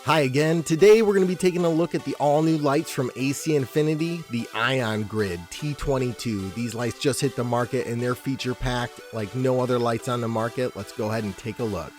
Hi again. Today we're going to be taking a look at the all-new lights from AC Infinity, the Iongrid T22. These lights just hit the market and they're feature-packed like no other lights on the market. Let's go ahead and take a look.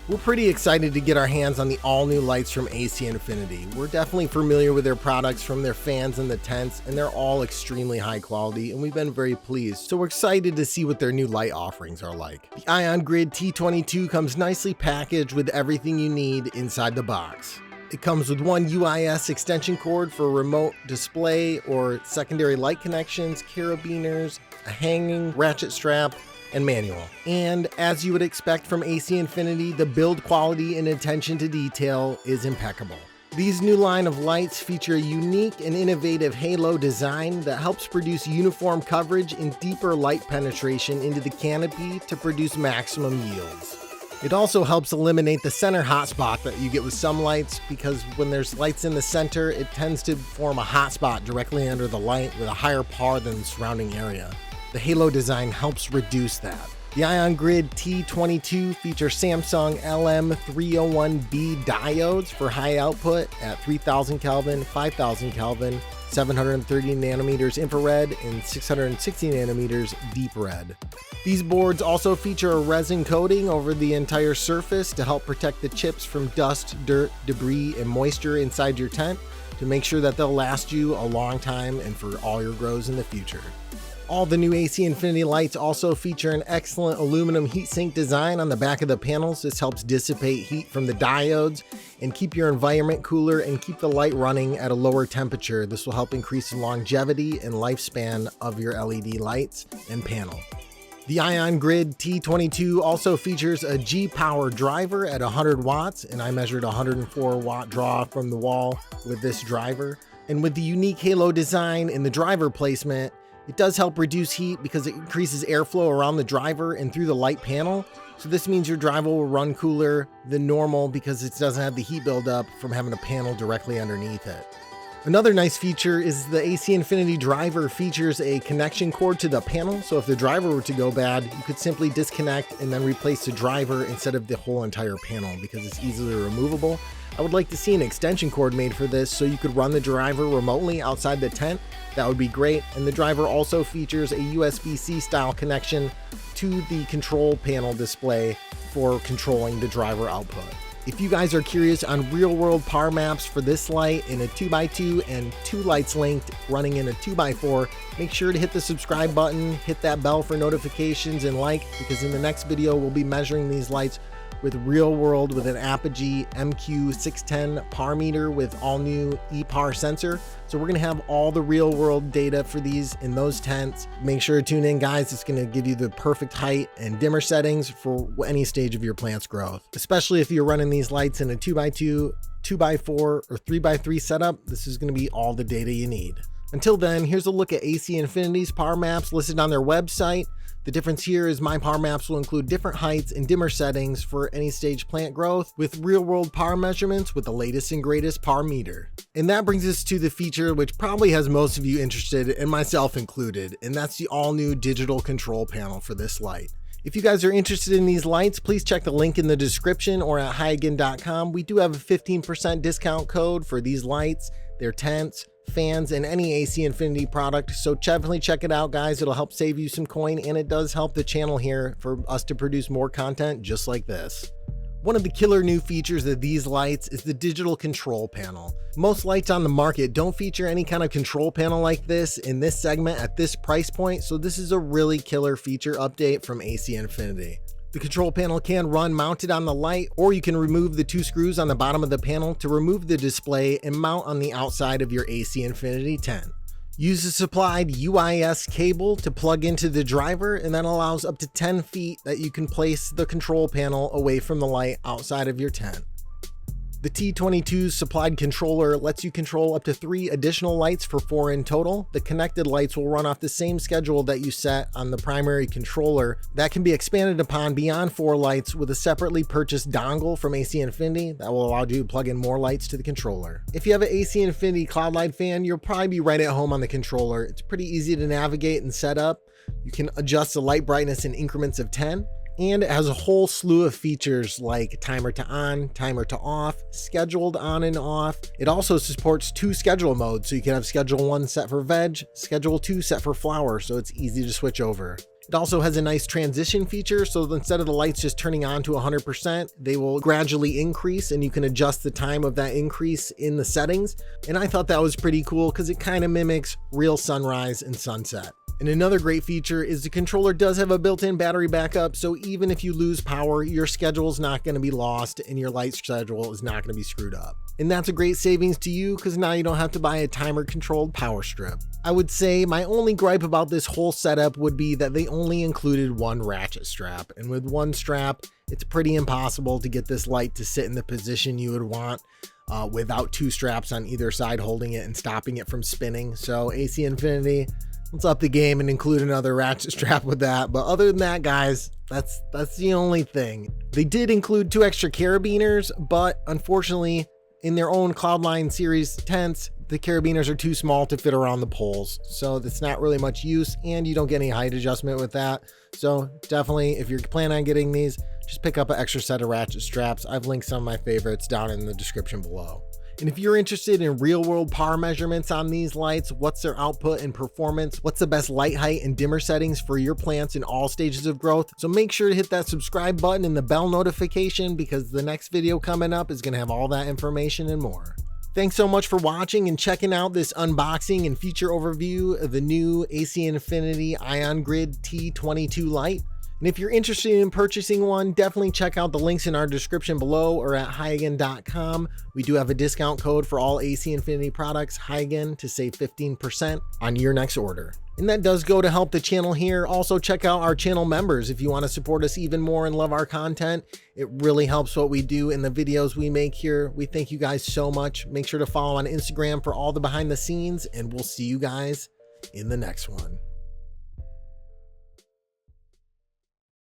We're pretty excited to get our hands on the all-new lights from AC Infinity. We're definitely familiar with their products from their fans and the tents, and they're all extremely high quality, and we've been very pleased. So we're excited to see what their new light offerings are like. The Iongrid T22 comes nicely packaged with everything you need inside the box. It comes with one UIS extension cord for remote display or secondary light connections, carabiners, a hanging ratchet strap, and manual. And as you would expect from AC Infinity, the build quality and attention to detail is impeccable. These new line of lights feature a unique and innovative halo design that helps produce uniform coverage and deeper light penetration into the canopy to produce maximum yields. It also helps eliminate the center hotspot that you get with some lights, because when there's lights in the center, it tends to form a hotspot directly under the light with a higher par than the surrounding area. The halo design helps reduce that. The Iongrid T22 features Samsung LM301B diodes for high output at 3000 Kelvin, 5000 Kelvin, 730 nanometers infrared, and 660 nanometers deep red. These boards also feature a resin coating over the entire surface to help protect the chips from dust, dirt, debris, and moisture inside your tent to make sure that they'll last you a long time and for all your grows in the future. All the new AC Infinity lights also feature an excellent aluminum heatsink design on the back of the panels. This helps dissipate heat from the diodes and keep your environment cooler and keep the light running at a lower temperature. This will help increase the longevity and lifespan of your LED lights and panel. The Iongrid T22 also features a G-Power driver at 100 watts, and I measured 104 watt draw from the wall with this driver. And with the unique halo design and the driver placement, it does help reduce heat because it increases airflow around the driver and through the light panel. So this means your driver will run cooler than normal because it doesn't have the heat buildup from having a panel directly underneath it. Another nice feature is the AC Infinity driver features a connection cord to the panel. So if the driver were to go bad, you could simply disconnect and then replace the driver instead of the whole entire panel because it's easily removable. I would like to see an extension cord made for this so you could run the driver remotely outside the tent. That would be great. And the driver also features a USB-C style connection to the control panel display for controlling the driver output. If you guys are curious on real-world par maps for this light in a 2x2 and two lights linked running in a 2x4, make sure to hit the subscribe button, hit that bell for notifications, and like, because in the next video we'll be measuring these lights with real world with an Apogee MQ610 par meter with all new ePar sensor. So we're gonna have all the real world data for these in those tents. Make sure to tune in, guys. It's gonna give you the perfect height and dimmer settings for any stage of your plant's growth. Especially if you're running these lights in a 2x2, 2x4, or 3x3 setup, this is gonna be all the data you need. Until then, here's a look at AC Infinity's par maps listed on their website. The difference here is my par maps will include different heights and dimmer settings for any stage plant growth with real-world par measurements with the latest and greatest par meter. And that brings us to the feature which probably has most of you interested, and myself included, and that's the all-new digital control panel for this light. If you guys are interested in these lights, please check the link in the description or at Highigan.com. We do have a 15% discount code for these lights, their tents, fans, and any AC Infinity product, so definitely check it out, guys. It'll help save you some coin, and it does help the channel here for us to produce more content just like this. One of the killer new features of these lights is the digital control panel. Most lights on the market don't feature any kind of control panel like this in this segment at this price point, so this is a really killer feature update from AC Infinity. The control panel can run mounted on the light, or you can remove the two screws on the bottom of the panel to remove the display and mount on the outside of your AC Infinity tent. Use the supplied UIS cable to plug into the driver, and that allows up to 10 feet that you can place the control panel away from the light outside of your tent. The T22's supplied controller lets you control up to 3 additional lights for 4 in total. The connected lights will run off the same schedule that you set on the primary controller. That can be expanded upon beyond 4 lights with a separately purchased dongle from AC Infinity that will allow you to plug in more lights to the controller. If you have an AC Infinity Cloud Light fan, you'll probably be right at home on the controller. It's pretty easy to navigate and set up. You can adjust the light brightness in increments of 10. And it has a whole slew of features like timer to on, timer to off, scheduled on and off. It also supports 2 schedule modes, so you can have schedule 1 set for veg, schedule 2 set for flower, so it's easy to switch over. It also has a nice transition feature, so instead of the lights just turning on to 100%, they will gradually increase, and you can adjust the time of that increase in the settings. And I thought that was pretty cool because it kind of mimics real sunrise and sunset. And another great feature is the controller does have a built-in battery backup, so even if you lose power, your schedule is not going to be lost and your light schedule is not going to be screwed up. And that's a great savings to you because now you don't have to buy a timer-controlled power strip. I would say my only gripe about this whole setup would be that they only included 1 ratchet strap, and with 1 strap, it's pretty impossible to get this light to sit in the position you would want without 2 straps on either side holding it and stopping it from spinning. So AC Infinity, let's up the game and include another ratchet strap with that. But other than that, guys, that's the only thing. They did include 2 extra carabiners, but unfortunately, in their own Cloudline series tents, the carabiners are too small to fit around the poles. So it's not really much use, and you don't get any height adjustment with that. So definitely, if you're planning on getting these, just pick up an extra set of ratchet straps. I've linked some of my favorites down in the description below. And if you're interested in real world power measurements on these lights, what's their output and performance, what's the best light height and dimmer settings for your plants in all stages of growth, so make sure to hit that subscribe button and the bell notification because the next video coming up is going to have all that information and more. Thanks so much for watching and checking out this unboxing and feature overview of the new AC Infinity Iongrid T22 light. And if you're interested in purchasing one, definitely check out the links in our description below or at Highigan.com. We do have a discount code for all AC Infinity products, Highigan, to save 15% on your next order. And that does go to help the channel here. Also check out our channel members if you want to support us even more and love our content. It really helps what we do in the videos we make here. We thank you guys so much. Make sure to follow on Instagram for all the behind the scenes, and we'll see you guys in the next one.